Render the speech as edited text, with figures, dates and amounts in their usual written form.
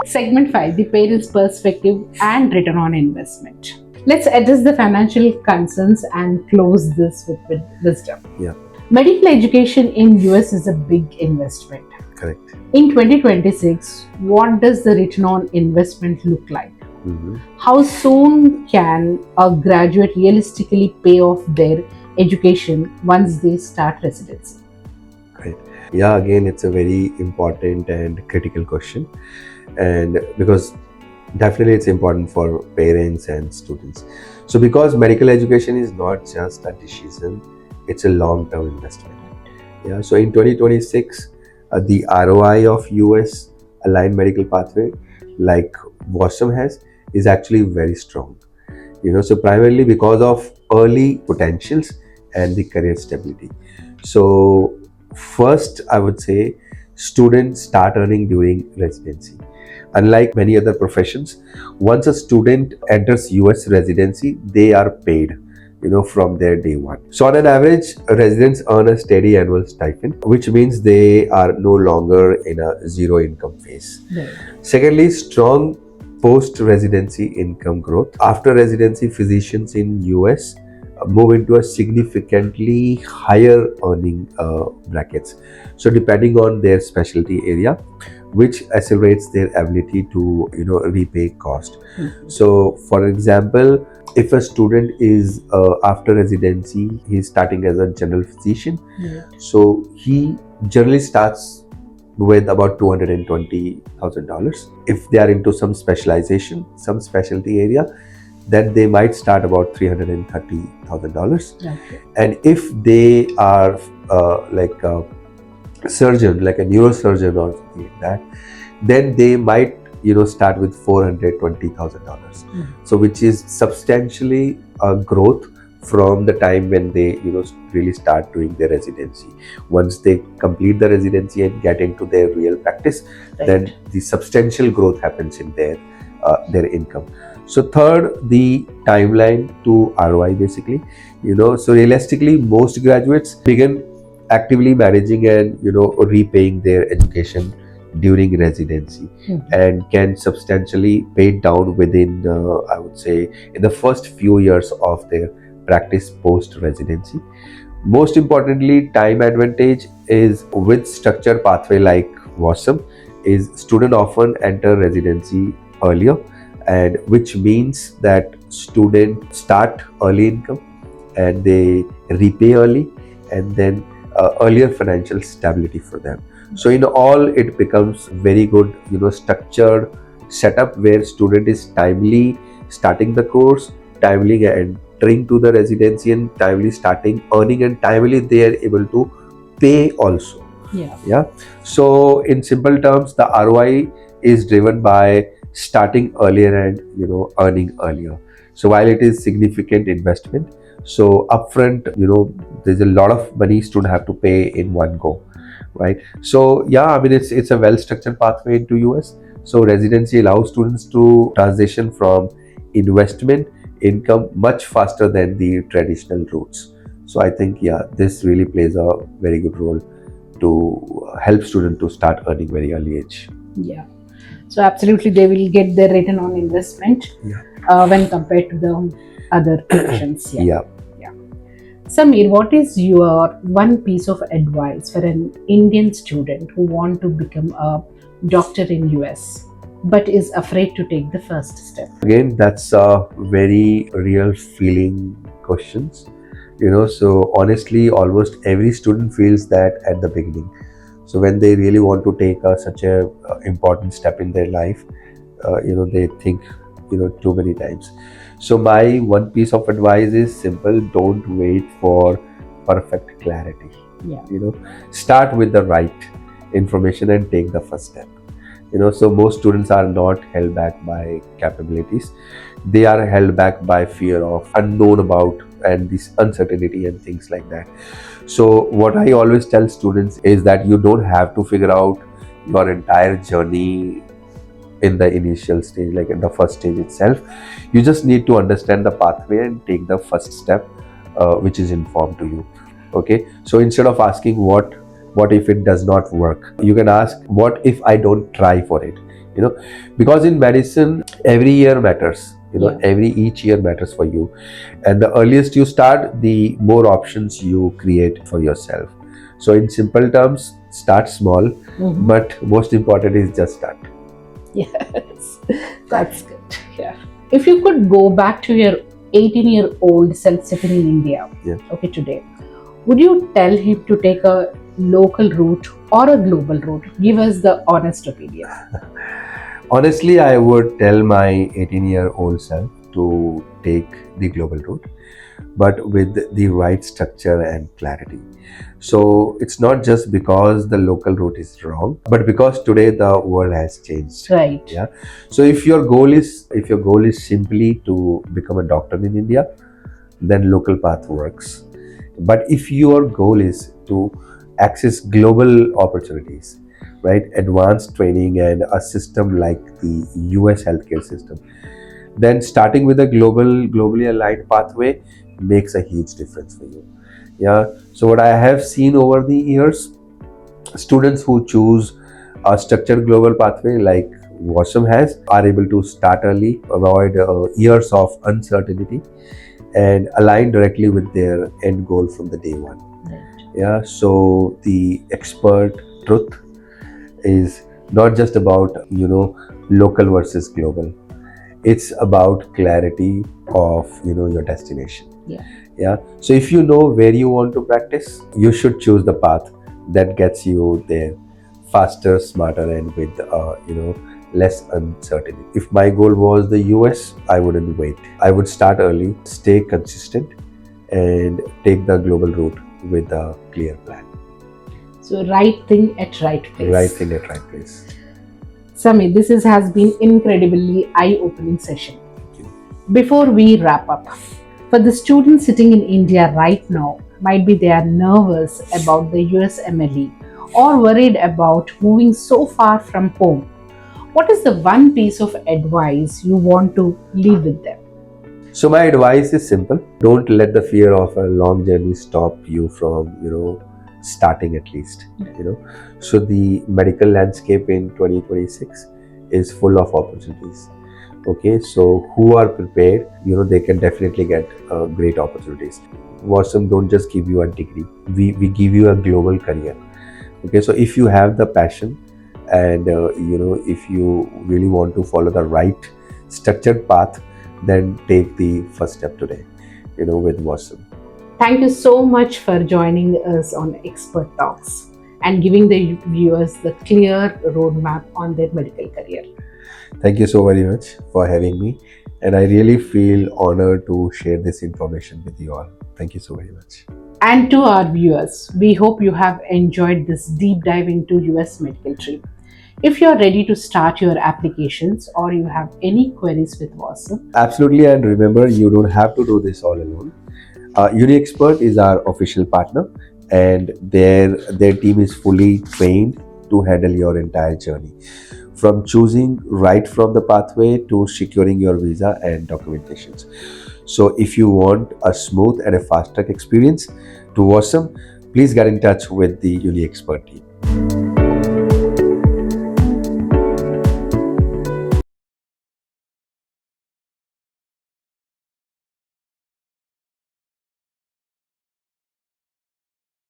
Segment 5, the parents' perspective and return on investment. Let's address the financial concerns and close this with wisdom. Yeah. Medical education in US is a big investment. Correct. In 2026, what does the return on investment look like? Mm-hmm. How soon can a graduate realistically pay off their education once they start residency? Right. Yeah, again, it's a very important and critical question. And because definitely it's important for parents and students. So because medical education is not just a decision, it's a long-term investment. Yeah. So in 2026, the ROI of US aligned medical pathway like WAUSM has is actually very strong. So primarily because of early potentials and the career stability. So first, I would say students start earning during residency. Unlike many other professions, once a student enters US residency, they are paid, from their day one. So on an average, residents earn a steady annual stipend, which means they are no longer in a zero income phase. Right. Secondly, strong post-residency income growth. After residency, physicians in US move into a significantly higher earning brackets. So depending on their specialty area, which accelerates their ability to repay cost. Mm-hmm. So for example, if a student is after residency, he's starting as a general physician. Yeah. So he generally starts with about $220,000. If they are into some specialization, some specialty area, then they might start about $330,000. Okay. And if they are like a surgeon, like a neurosurgeon or something like that, then they might start with $420,000. Mm-hmm. So which is substantially a growth from the time when they really start doing their residency. Once they complete the residency and get into their real practice, Right. then the substantial growth happens in their income. So third, the timeline to ROI basically. So realistically, most graduates begin actively managing and repaying their education during residency. Mm-hmm. And can substantially pay it down within I would say in the first few years of their practice post residency. Most importantly, time advantage is with structured pathway like WASM is student often enter residency earlier, and which means that student start early income and they repay early, and then earlier financial stability for them. So in all, it becomes very good structured setup where student is timely starting the course, timely entering to the residency, and timely starting earning, and timely they are able to pay also. Yeah. So in simple terms, the ROI is driven by starting earlier and earning earlier. So while it is significant investment, so upfront there's a lot of money students have to pay in one go, right? So yeah, I mean it's a well structured pathway into US. So residency allows students to transition from investment income much faster than the traditional routes. So I think this really plays a very good role to help students to start earning very early age. Yeah. So absolutely, they will get their return on investment when compared to the other options. Yeah. Samir, what is your one piece of advice for an Indian student who want to become a doctor in US but is afraid to take the first step? Again, that's a very real feeling questions. So honestly, almost every student feels that at the beginning. So when they really want to take such a important step in their life, they think too many times. So my one piece of advice is simple: don't wait for perfect clarity. Yeah. Start with the right information and take the first step. So most students are not held back by capabilities; they are held back by fear of unknown about and this uncertainty and things like that. So what I always tell students is that you don't have to figure out your entire journey in the initial stage, like in the first stage itself. You just need to understand the pathway and take the first step, which is informed to you. Okay, so instead of asking what if it does not work, you can ask what if I don't try for it. you know, because in medicine every year matters, Yeah. every each year matters for you, and the earliest you start, the more options you create for yourself. So in simple terms, start small, Mhm. but most important is just start. Yes, that's good. Yeah. If you could go back to your 18-year-old self sitting in India, Yeah. okay, today, would you tell him to take a local route or a global route? Give us the honest opinion. Honestly, I would tell my 18-year-old self to take the global route, but with the right structure and clarity. So it's not just because the local route is wrong, but because today the world has changed. Right. Yeah. So if your goal is simply to become a doctor in India, then local path works. But if your goal is to access global opportunities, right, advanced training and a system like the US healthcare system, then starting with a globally aligned pathway makes a huge difference for you. Yeah. So what I have seen over the years, students who choose a structured global pathway like WASM has are able to start early, avoid years of uncertainty, and align directly with their end goal from the day one. Right. Yeah. So the expert truth is not just about local versus global. It's about clarity of your destination. Yeah. Yeah. So if you know where you want to practice, you should choose the path that gets you there faster, smarter, and with less uncertainty. If my goal was the US, I wouldn't wait. I would start early, stay consistent, and take the global route with a clear plan. So, right thing at right Right place. thing at right place. Sami, has been incredibly eye-opening session. Thank you. Before we wrap up, for the students sitting in India right now, might be they are nervous about the USMLE or worried about moving so far from home. What is the one piece of advice you want to leave with them? So my advice is simple. Don't let the fear of a long journey stop you from, starting at least, So the medical landscape in 2026 is full of opportunities. Okay, so who are prepared, they can definitely get great opportunities. WASM don't just give you a degree. We give you a global career. Okay, so if you have the passion and if you really want to follow the right structured path, then take the first step today, with WASM. Thank you so much for joining us on Expert Talks and giving the viewers the clear roadmap on their medical career. Thank you so very much for having me, and I really feel honored to share this information with you all. Thank you so very much. And to our viewers, we hope you have enjoyed this deep dive into US medical trip. If you are ready to start your applications or you have any queries with WASM, Absolutely, and remember, you don't have to do this all alone. UniExpert is our official partner, and their team is fully trained to handle your entire journey, from choosing right from the pathway to securing your visa and documentations. So, if you want a smooth and a fast track experience to awesome, please get in touch with the UniExpert team.